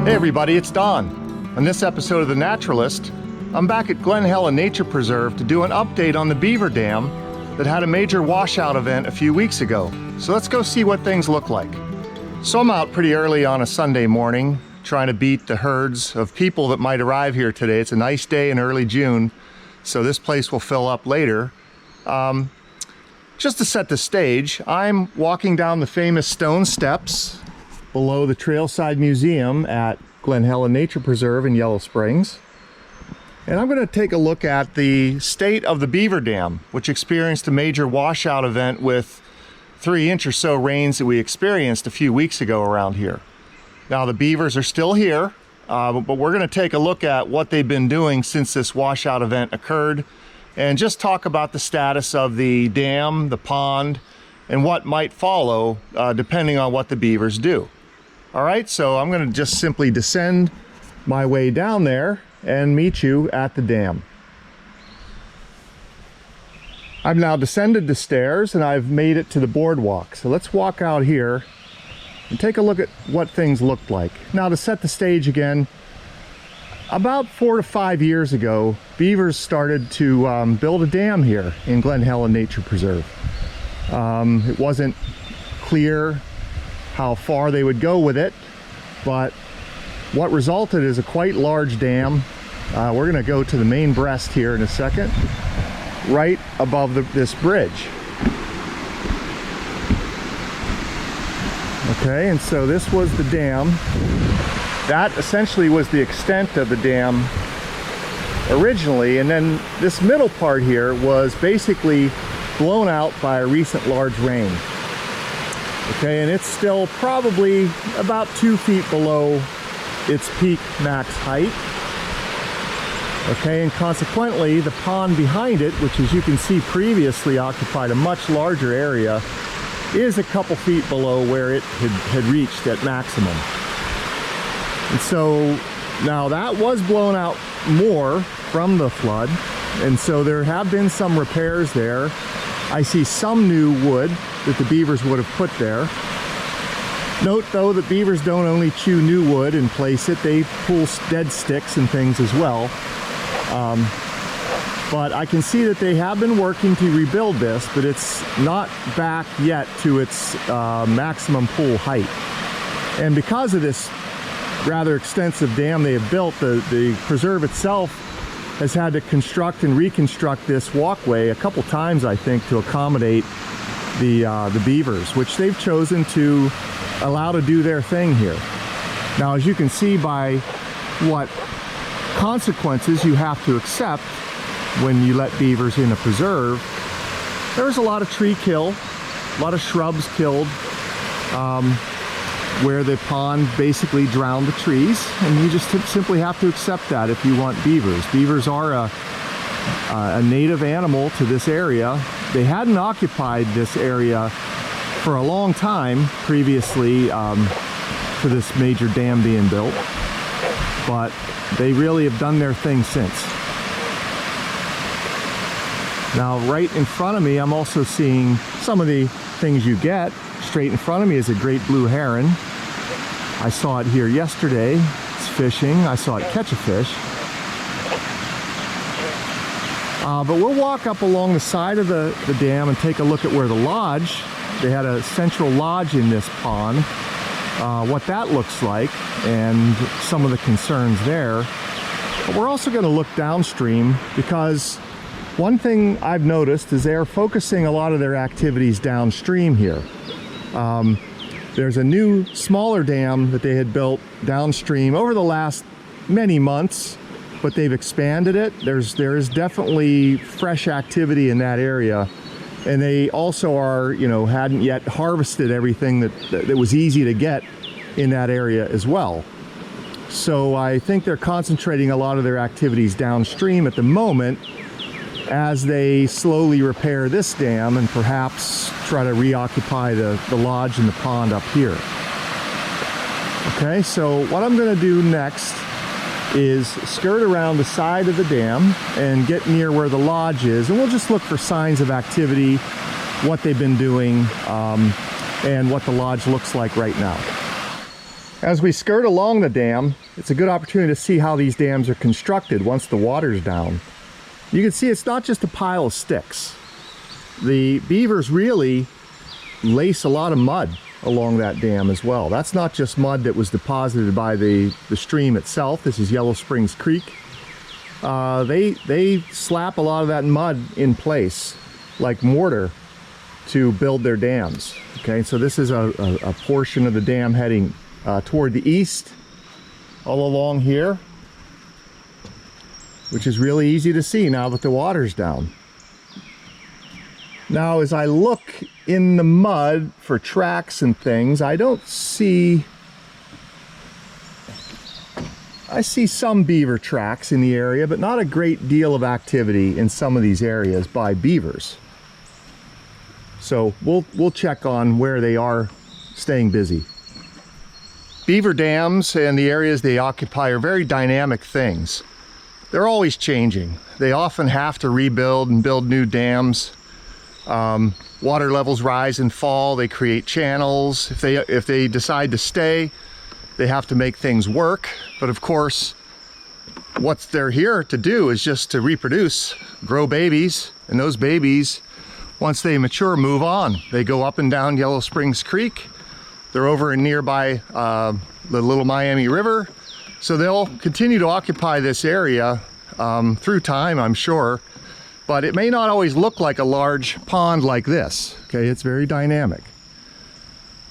Hey everybody, it's Don. On this episode of The Naturalist, I'm back at Glen Helen Nature Preserve to do an update on the beaver dam that had a major washout event a few weeks ago. So let's go see what things look like. So I'm out pretty early on a Sunday morning trying to beat the herds of people that might arrive here today. It's a nice day in early June, so this place will fill up later. Just to set the stage, I'm walking down the famous stone steps below the Trailside Museum at Glen Helen Nature Preserve in Yellow Springs. And I'm going to take a look at the state of the beaver dam, which experienced a major washout event with 3-inch or so rains that we experienced a few weeks ago around here. Now the beavers are still here, but we're going to take a look at what they've been doing since this washout event occurred and just talk about the status of the dam, the pond, and what might follow depending on what the beavers do. All right, so I'm going to just simply descend my way down there and meet you at the dam. I've now descended the stairs and I've made it to the boardwalk. So let's walk out here and take a look at what things looked like. Now, to set the stage again, about 4 to 5 years ago, beavers started to build a dam here in Glen Helen Nature Preserve. It wasn't clear how far they would go with it, but what resulted is a quite large dam. We're going to go to the main breast here in a second, right above this bridge. Okay, and so this was the dam. That essentially was the extent of the dam originally, and then this middle part here was basically blown out by a recent large rain. Okay, and it's still probably about 2 feet below its peak max height. Okay, and consequently the pond behind it, which as you can see previously occupied a much larger area, is a couple feet below where it had reached at maximum. And so now that was blown out more from the flood, and so there have been some repairs there. I see some new wood that the beavers would have put there. Note though that beavers don't only chew new wood and place it, they pull dead sticks and things as well. But I can see that they have been working to rebuild this, but it's not back yet to its maximum pool height. And because of this rather extensive dam they have built, the preserve itself has had to construct and reconstruct this walkway a couple times, I think, to accommodate the beavers, which they've chosen to allow to do their thing here. Now, as you can see by what consequences you have to accept when you let beavers in a preserve, there's a lot of tree kill, a lot of shrubs killed, where the pond basically drowned the trees, and you just simply have to accept that if you want beavers. Beavers are a native animal to this area. They hadn't occupied this area for a long time previously to this major dam being built, but they really have done their thing since. Now, right in front of me, I'm also seeing some of the things you get. Straight in front of me is a great blue heron. I saw it here yesterday. It's fishing. I saw it catch a fish. But we'll walk up along the side of the dam and take a look at where the lodge, they had a central lodge in this pond, what that looks like and some of the concerns there. But we're also going to look downstream, because one thing I've noticed is they're focusing a lot of their activities downstream here. There's a new smaller dam that they had built downstream over the last many months, but they've expanded it. There is definitely fresh activity in that area, and they also are, hadn't yet harvested everything that was easy to get in that area as well. So I think they're concentrating a lot of their activities downstream at the moment as they slowly repair this dam and perhaps try to reoccupy the lodge and the pond up here. Okay, so what I'm going to do next is skirt around the side of the dam and get near where the lodge is, and we'll just look for signs of activity, what they've been doing, and what the lodge looks like right now. As we skirt along the dam, it's a good opportunity to see how these dams are constructed once the water's down. You can see it's not just a pile of sticks. The beavers really lace a lot of mud along that dam as well. That's not just mud that was deposited by the stream itself. This is Yellow Springs Creek. They slap a lot of that mud in place like mortar to build their dams. Okay, so this is a portion of the dam heading toward the east all along here, which is really easy to see now that the water's down. Now as I look in the mud for tracks and things, I see some beaver tracks in the area, but not a great deal of activity in some of these areas by beavers. So we'll check on where they are staying busy. Beaver dams and the areas they occupy are very dynamic things. They're always changing. They often have to rebuild and build new dams. Water levels rise and fall. They create channels. If they decide to stay, they have to make things work. But of course, what they're here to do is just to reproduce, grow babies, and those babies, once they mature, move on. They go up and down Yellow Springs Creek. They're over in nearby the Little Miami River. So they'll continue to occupy this area through time, I'm sure. But it may not always look like a large pond like this. Okay, it's very dynamic.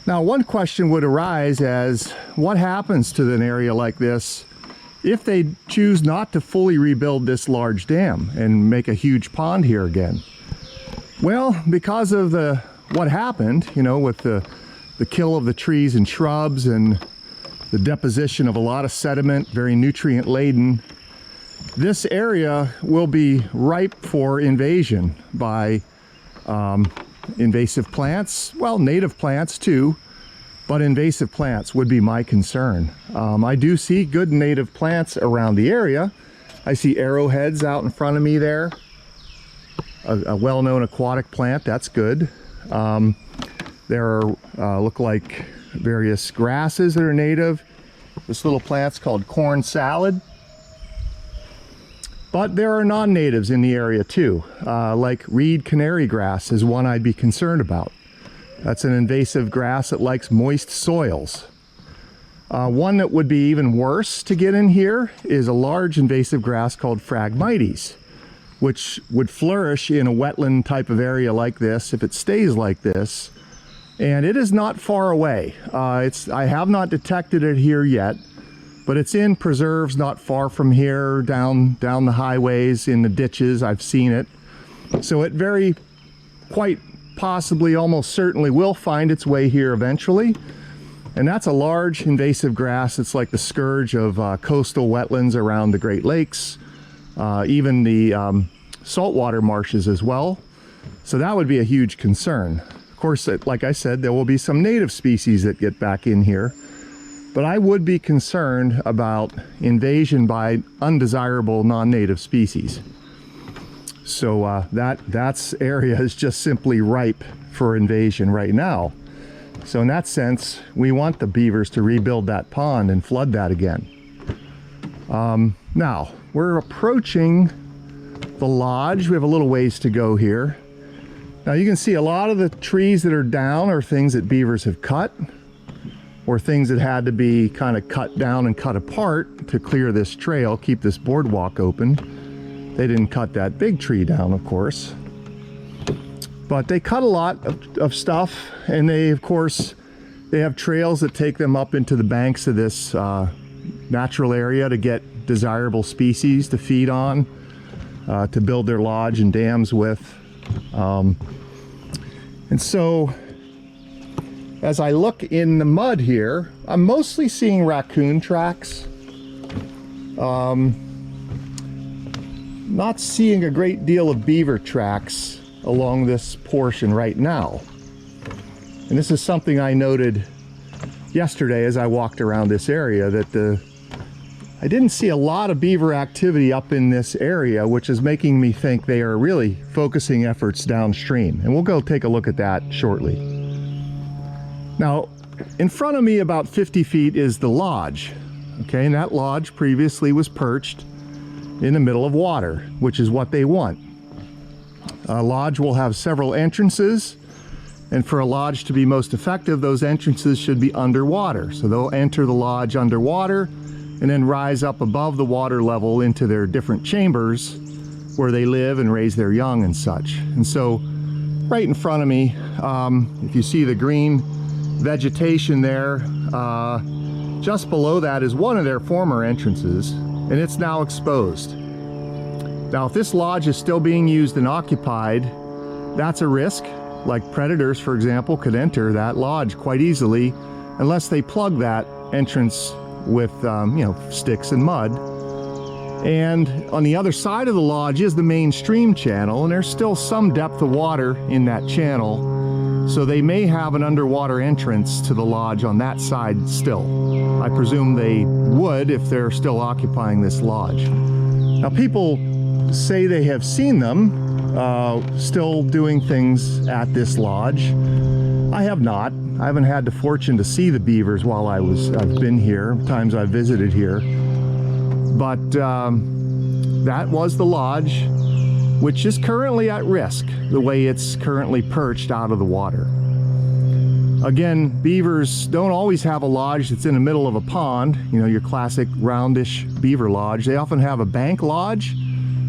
Now, one question would arise as what happens to an area like this if they choose not to fully rebuild this large dam and make a huge pond here again? Well, because of what happened, you know, with the kill of the trees and shrubs and the deposition of a lot of sediment, very nutrient laden, this area will be ripe for invasion by invasive plants. Well, native plants too, but invasive plants would be my concern. I do see good native plants around the area. I see arrowheads out in front of me there. A well-known aquatic plant, that's good. There are, look like various grasses that are native. This little plant's called corn salad. But there are non-natives in the area too, like reed canary grass is one I'd be concerned about. That's an invasive grass that likes moist soils. One that would be even worse to get in here is a large invasive grass called Phragmites, which would flourish in a wetland type of area like this if it stays like this. And it is not far away. I have not detected it here yet, but it's in preserves not far from here, down the highways, in the ditches. I've seen it. So it quite possibly, almost certainly will find its way here eventually. And that's a large invasive grass. It's like the scourge of coastal wetlands around the Great Lakes, even the saltwater marshes as well. So that would be a huge concern. Of course, like I said, there will be some native species that get back in here, but I would be concerned about invasion by undesirable non-native species. So that area is just simply ripe for invasion right now. So in that sense, we want the beavers to rebuild that pond and flood that again. Now, we're approaching the lodge. We have a little ways to go here. Now you can see a lot of the trees that are down are things that beavers have cut, or things that had to be kind of cut down and cut apart to clear this trail, keep this boardwalk open. They didn't cut that big tree down, of course. But they cut a lot of stuff, and they have trails that take them up into the banks of this natural area to get desirable species to feed on, to build their lodge and dams with. And so as I look in the mud here, I'm mostly seeing raccoon tracks. Not seeing a great deal of beaver tracks along this portion right now. And this is something I noted yesterday as I walked around this area, that I didn't see a lot of beaver activity up in this area, which is making me think they are really focusing efforts downstream. And we'll go take a look at that shortly. Now, In front of me about 50 feet is the lodge. Okay, and that lodge previously was perched in the middle of water, which is what they want. A lodge will have several entrances, and for a lodge to be most effective, those entrances should be underwater. So they'll enter the lodge underwater and then rise up above the water level into their different chambers where they live and raise their young and such. And so right in front of me, if you see the green vegetation there, just below that is one of their former entrances, and it's now exposed. Now, if this lodge is still being used and occupied, that's a risk. Like predators, for example, could enter that lodge quite easily unless they plug that entrance with sticks and mud. And on the other side of the lodge is the main stream channel, and there's still some depth of water in that channel, so they may have an underwater entrance to the lodge on that side still. I presume they would if they're still occupying this lodge. Now, people say they have seen them still doing things at this lodge. I have not. I haven't had the fortune to see the beavers while I've been here, times I've visited here. But that was the lodge, which is currently at risk, the way it's currently perched out of the water. Again, beavers don't always have a lodge that's in the middle of a pond, your classic roundish beaver lodge. They often have a bank lodge,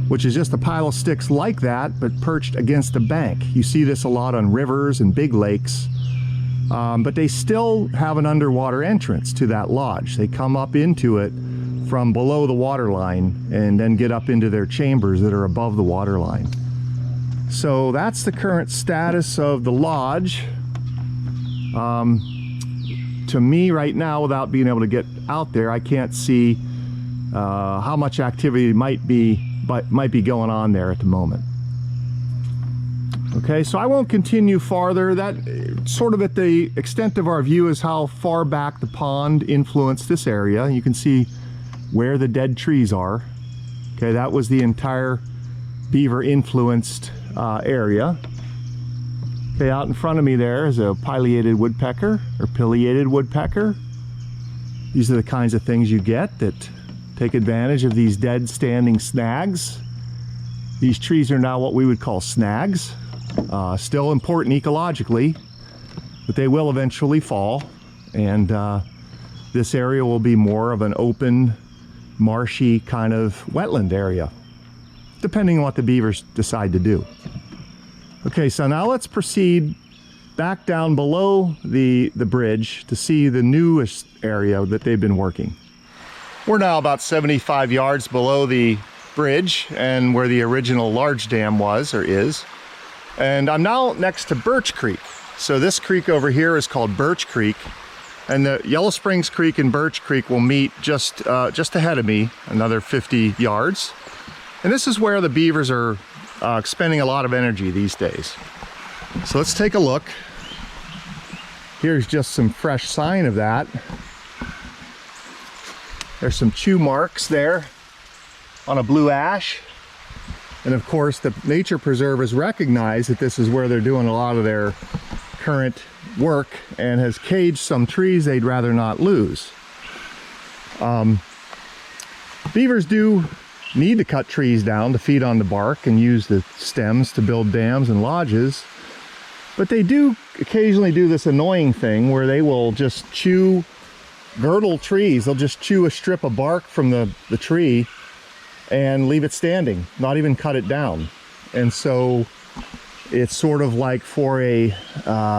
which is just a pile of sticks like that, but perched against a bank. You see this a lot on rivers and big lakes. But they still have an underwater entrance to that lodge. They come up into it from below the water line and then get up into their chambers that are above the water line. So that's the current status of the lodge. To me right now, without being able to get out there, I can't see how much activity might be going on there at the moment. Okay, so I won't continue farther. That sort of at the extent of our view is how far back the pond influenced this area. You can see where the dead trees are. Okay, that was the entire beaver influenced area. Okay, out in front of me there is a pileated woodpecker or pileated woodpecker. These are the kinds of things you get that take advantage of these dead standing snags. These trees are now what we would call snags. Still important ecologically, but they will eventually fall, and this area will be more of an open, marshy kind of wetland area, depending on what the beavers decide to do. Okay, so now let's proceed back down below the bridge to see the newest area that they've been working. We're now about 75 yards below the bridge and where the original large dam was or is. And I'm now next to Birch Creek. So this creek over here is called Birch Creek, and the Yellow Springs Creek and Birch Creek will meet just ahead of me, another 50 yards. And this is where the beavers are expending a lot of energy these days. So let's take a look. Here's just some fresh sign of that. There's some chew marks there on a blue ash. And of course, the nature preservers recognize that this is where they're doing a lot of their current work and has caged some trees they'd rather not lose. Beavers do need to cut trees down to feed on the bark and use the stems to build dams and lodges, but they do occasionally do this annoying thing where they will just chew girdle trees. They'll just chew a strip of bark from the tree and leave it standing, not even cut it down. And so it's sort of like for a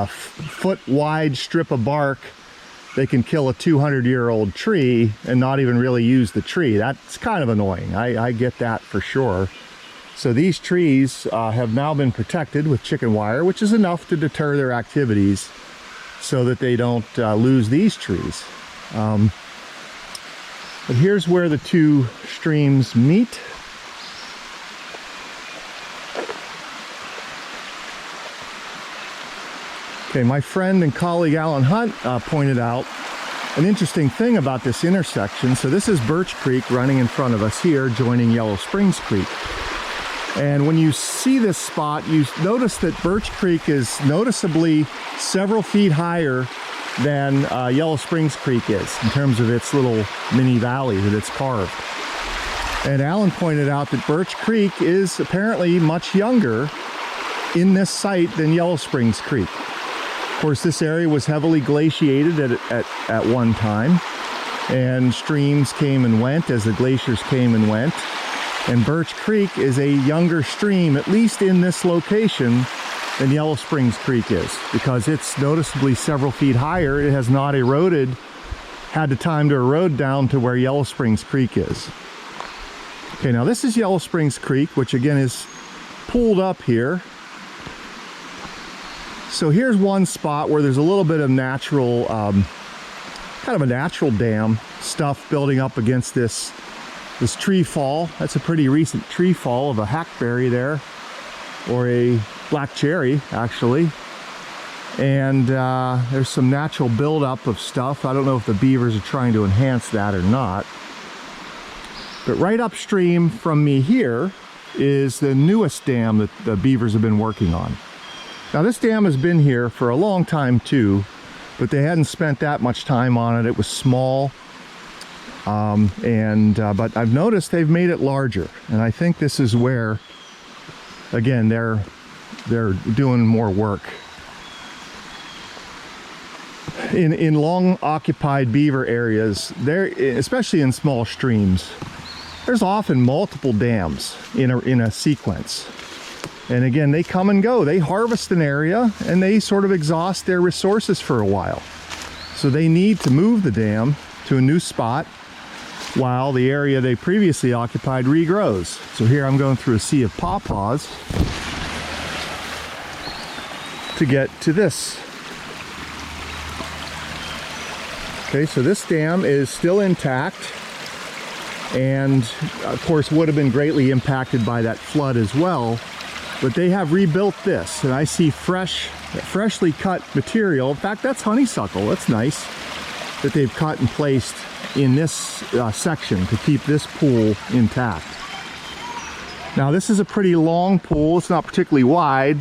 foot wide strip of bark, they can kill a 200-year-old tree and not even really use the tree. That's kind of annoying. I get that for sure. So these trees have now been protected with chicken wire, which is enough to deter their activities so that they don't lose these trees. But here's where the two streams meet. Okay, my friend and colleague Alan Hunt pointed out an interesting thing about this intersection. So this is Birch Creek running in front of us here, joining Yellow Springs Creek. And when you see this spot, you notice that Birch Creek is noticeably several feet higher than Yellow Springs Creek is in terms of its little mini valley that it's carved. And Alan pointed out that Birch Creek is apparently much younger in this site than Yellow Springs Creek. Of course, this area was heavily glaciated at one time, and streams came and went as the glaciers came and went. And Birch Creek is a younger stream, at least in this location, than Yellow Springs Creek is, because it's noticeably several feet higher. It has not had the time to erode down to where Yellow Springs Creek is. Okay, now this is Yellow Springs Creek, which again is pulled up here. So here's one spot where there's a little bit of natural, kind of a natural dam stuff building up against this tree fall. That's a pretty recent tree fall of a hackberry there, or a black cherry actually. And there's some natural buildup of stuff. I don't know if the beavers are trying to enhance that or not. But right upstream from me here is the newest dam that the beavers have been working on. Now this dam has been here for a long time too, but they hadn't spent that much time on it. It was small, but I've noticed they've made it larger, and I think this is where, again, they're doing more work. In long occupied beaver areas, especially in small streams, there's often multiple dams in a sequence. And again, they come and go. They harvest an area and they sort of exhaust their resources for a while. So they need to move the dam to a new spot while the area they previously occupied regrows. So here I'm going through a sea of pawpaws to get to this. Okay, so this dam is still intact, and of course would have been greatly impacted by that flood as well, but they have rebuilt this, and I see freshly cut material. In fact, that's honeysuckle. That's nice that they've cut and placed in this section to keep this pool intact. Now this is a pretty long pool. It's not particularly wide,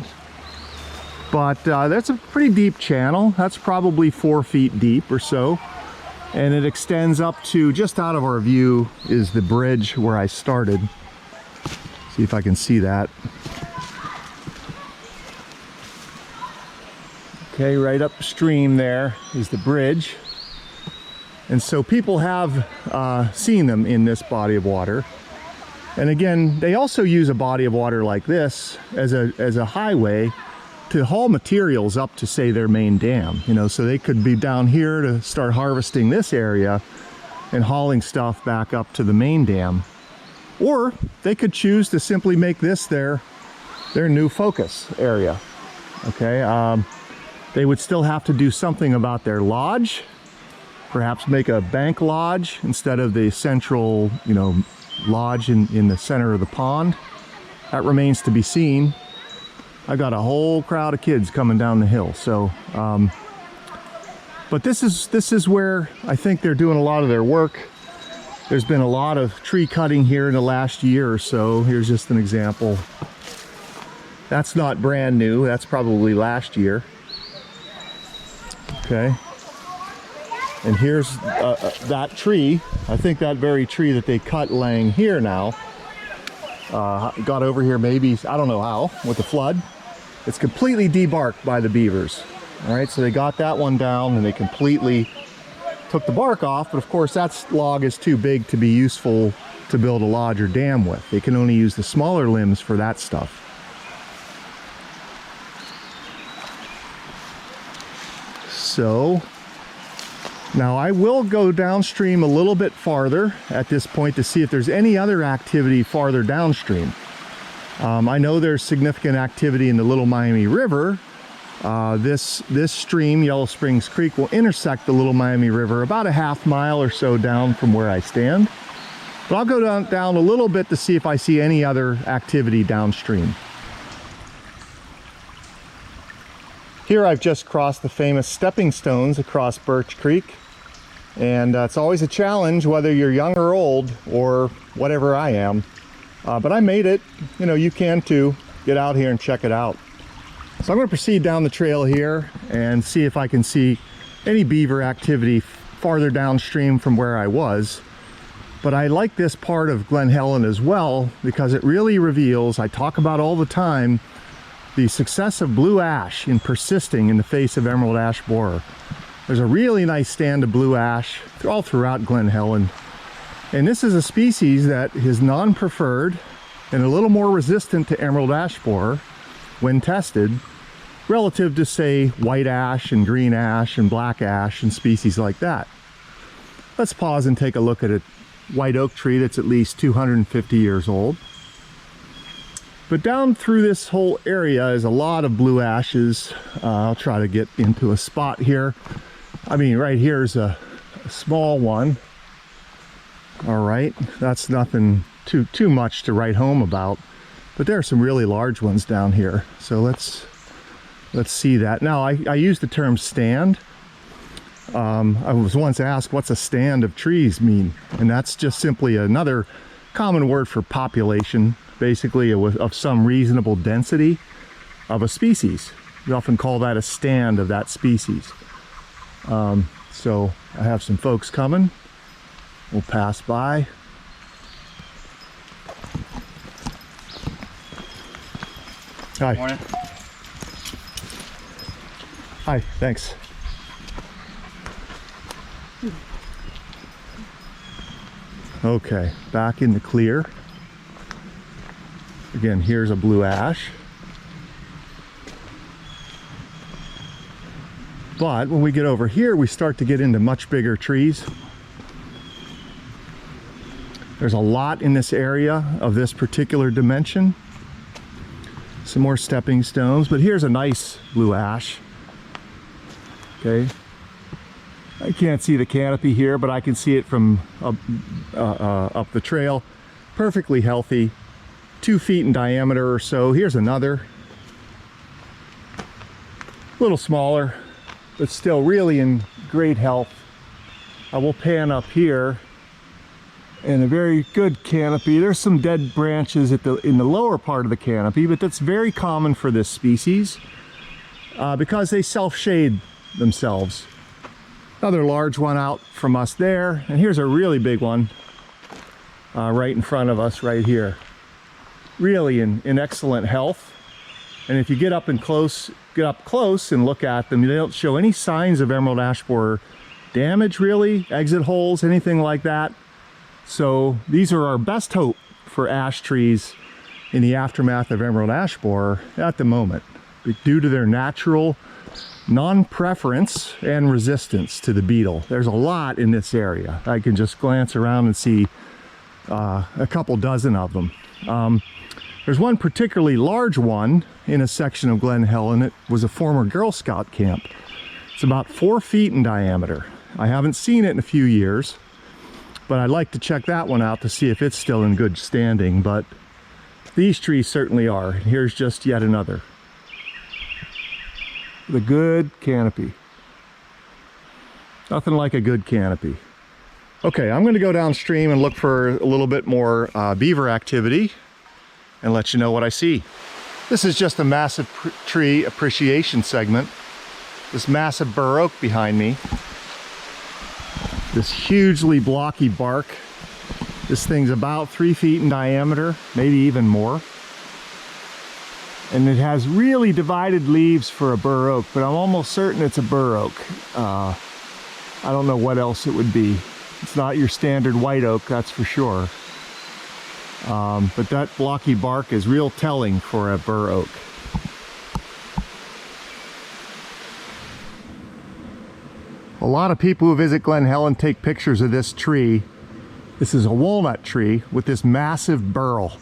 but that's a pretty deep channel. That's probably 4 feet deep or so. And it extends up to, just out of our view is the bridge where I started. See if I can see that. Okay, right upstream there is the bridge. And so people have seen them in this body of water. And again, they also use a body of water like this as a highway to haul materials up to, say, their main dam, you know, so they could be down here to start harvesting this area and hauling stuff back up to the main dam. Or they could choose to simply make this their new focus area. Okay, they would still have to do something about their lodge, perhaps make a bank lodge instead of the central, you know, lodge in the center of the pond. That remains to be seen. I've got a whole crowd of kids coming down the hill, so but this is where I think they're doing a lot of their work. There's been a lot of tree cutting here in the last year or so. Here's just an example. That's not brand new, that's probably last year. Okay, and here's that tree. I think that very tree that they cut laying here now got over here, maybe, I don't know how, with the flood. It's completely debarked by the beavers. All right, so they got that one down and they completely took the bark off, but of course that log is too big to be useful to build a lodge or dam with. They can only use the smaller limbs for that stuff. So now I will go downstream a little bit farther at this point to see if there's any other activity farther downstream. I know there's significant activity in the Little Miami River. This stream, Yellow Springs Creek, will intersect the Little Miami River about a half mile or so down from where I stand. But I'll go down a little bit to see if I see any other activity downstream. Here I've just crossed the famous stepping stones across Birch Creek. And it's always a challenge whether you're young or old or whatever I am. But I made it. You know, you can too. Get out here and check it out. So I'm going to proceed down the trail here and see if I can see any beaver activity farther downstream from where I was. But I like this part of Glen Helen as well because it really reveals, I talk about all the time, the success of blue ash in persisting in the face of emerald ash borer. There's a really nice stand of blue ash all throughout Glen Helen. And this is a species that is non-preferred and a little more resistant to emerald ash borer when tested relative to, say, white ash and green ash and black ash and species like that. Let's pause and take a look at a white oak tree that's at least 250 years old. But down through this whole area is a lot of blue ashes. I'll try to get into a spot here. I mean, right here's a small one. All right, that's nothing too much to write home about. But there are some really large ones down here. So let's see that. Now, I use the term stand. I was once asked, what's a stand of trees mean? And that's just simply another common word for population, basically of some reasonable density of a species. We often call that a stand of that species. So I have some folks coming. We'll pass by. Hi. Morning. Hi, thanks. Okay, back in the clear. Again, here's a blue ash. But when we get over here, we start to get into much bigger trees. There's a lot in this area of this particular dimension. Some more stepping stones, but here's a nice blue ash. Okay. I can't see the canopy here, but I can see it from up the trail. Perfectly healthy, 2 feet in diameter or so. Here's another. A little smaller, but still really in great health. I will pan up here, and a very good canopy. There's some dead branches in the lower part of the canopy, but that's very common for this species because they self-shade themselves. Another large one out from us there, and here's a really big one right in front of us right here. Really in excellent health. And if you get up close and look at them, they don't show any signs of emerald ash borer damage, really, exit holes, anything like that. So these are our best hope for ash trees in the aftermath of emerald ash borer at the moment, due to their natural non-preference and resistance to the beetle. There's a lot in this area. I can just glance around and see a couple dozen of them. There's one particularly large one in a section of Glen Helen. It was a former Girl Scout camp. It's about 4 feet in diameter. I haven't seen it in a few years, but I'd like to check that one out to see if it's still in good standing, but these trees certainly are. Here's just yet another. The good canopy. Nothing like a good canopy. Okay, I'm going to go downstream and look for a little bit more beaver activity and let you know what I see. This is just a massive tree appreciation segment. This massive bur oak behind me. This hugely blocky bark. This thing's about 3 feet in diameter, maybe even more. And it has really divided leaves for a bur oak, but I'm almost certain it's a bur oak. I don't know what else it would be. It's not your standard white oak, that's for sure. But that blocky bark is real telling for a bur oak. A lot of people who visit Glen Helen take pictures of this tree. This is a walnut tree with this massive burl.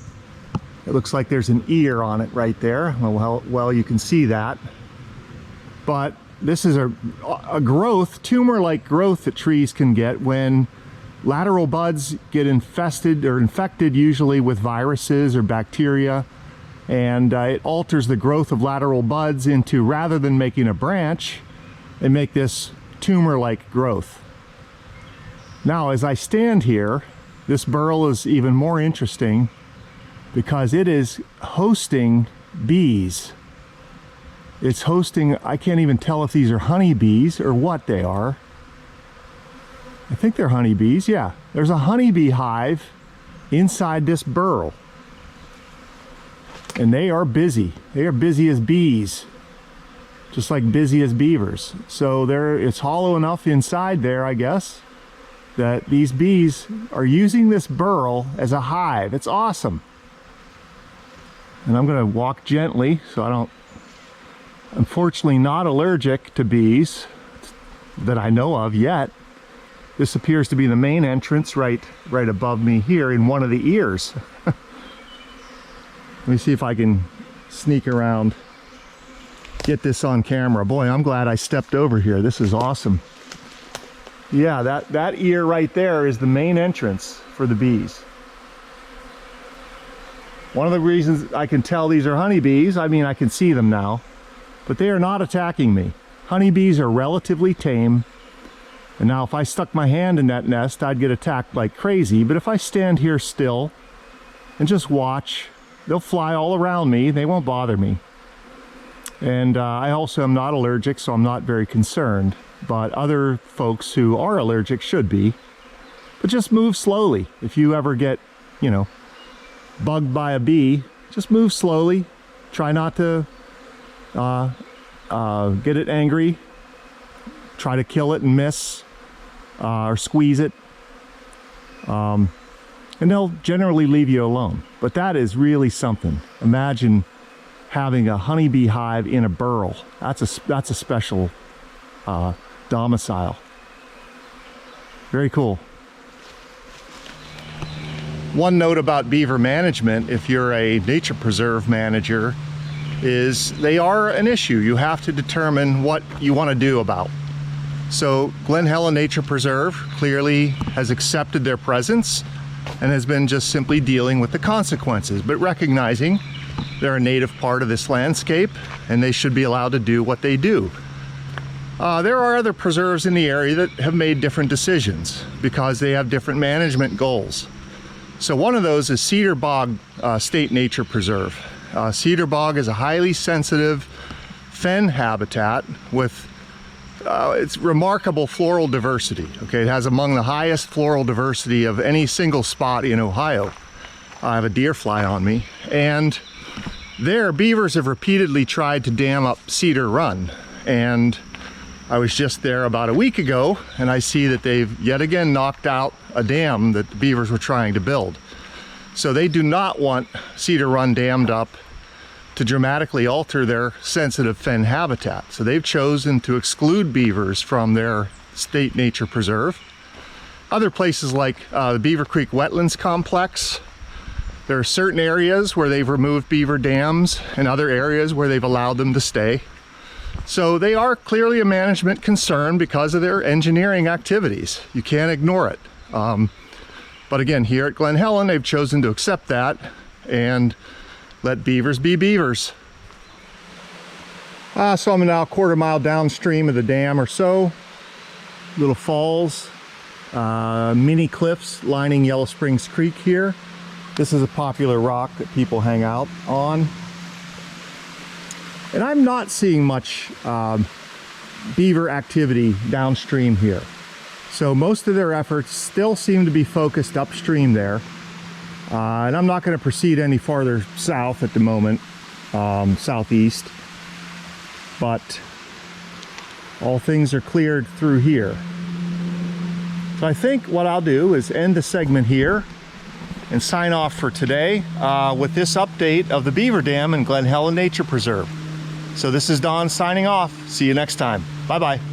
It looks like there's an ear on it right there. Well, you can see that. But this is a growth, tumor-like growth that trees can get when lateral buds get infested or infected, usually with viruses or bacteria. And it alters the growth of lateral buds into, rather than making a branch, they make this tumor-like growth. Now, as I stand here, this burl is even more interesting because it is hosting bees. It's hosting, I can't even tell if these are honeybees or what they are. I think they're honeybees, yeah. There's a honeybee hive inside this burrow. And they are busy. They are busy as bees. Just like busy as beavers. So it's hollow enough inside there, I guess, that these bees are using this burrow as a hive. It's awesome. And I'm gonna walk gently so I don't, unfortunately not allergic to bees that I know of yet. This appears to be the main entrance right above me here in one of the ears. Let me see if I can sneak around, get this on camera. Boy, I'm glad I stepped over here. This is awesome. Yeah, that ear right there is the main entrance for the bees. One of the reasons I can tell these are honeybees, I mean, I can see them now, but they are not attacking me. Honeybees are relatively tame. And now if I stuck my hand in that nest, I'd get attacked like crazy. But if I stand here still and just watch, they'll fly all around me. They won't bother me. And I also am not allergic, so I'm not very concerned. But other folks who are allergic should be. But just move slowly. If you ever get, you know, bugged by a bee, just move slowly. Try not to get it angry. Try to kill it and miss. Or squeeze it, and they'll generally leave you alone. But that is really something. Imagine having a honeybee hive in a burrow. That's a special domicile. Very cool. One note about beaver management, if you're a nature preserve manager, is they are an issue. You have to determine what you want to do about. So Glen Helen Nature Preserve clearly has accepted their presence and has been just simply dealing with the consequences, but recognizing they're a native part of this landscape and they should be allowed to do what they do. There are other preserves in the area that have made different decisions because they have different management goals. So one of those is Cedar Bog State Nature Preserve. Cedar Bog is a highly sensitive fen habitat with it's remarkable floral diversity. Okay, it has among the highest floral diversity of any single spot in Ohio. I have a deer fly on me, and there beavers have repeatedly tried to dam up Cedar Run, and I was just there about a week ago and I see that they've yet again knocked out a dam that the beavers were trying to build. So they do not want Cedar Run dammed up to dramatically alter their sensitive fen habitat. So they've chosen to exclude beavers from their state nature preserve. Other places like the Beaver Creek Wetlands Complex, there are certain areas where they've removed beaver dams and other areas where they've allowed them to stay. So they are clearly a management concern because of their engineering activities. You can't ignore it. But again, here at Glen Helen, they've chosen to accept that and let beavers be beavers. So I'm now a quarter mile downstream of the dam or so. Little falls, mini cliffs lining Yellow Springs Creek here. This is a popular rock that people hang out on. And I'm not seeing much beaver activity downstream here. So most of their efforts still seem to be focused upstream there. And I'm not going to proceed any farther south at the moment, southeast, but all things are cleared through here. So I think what I'll do is end the segment here and sign off for today with this update of the Beaver Dam in Glen Helen Nature Preserve. So this is Don signing off. See you next time. Bye-bye.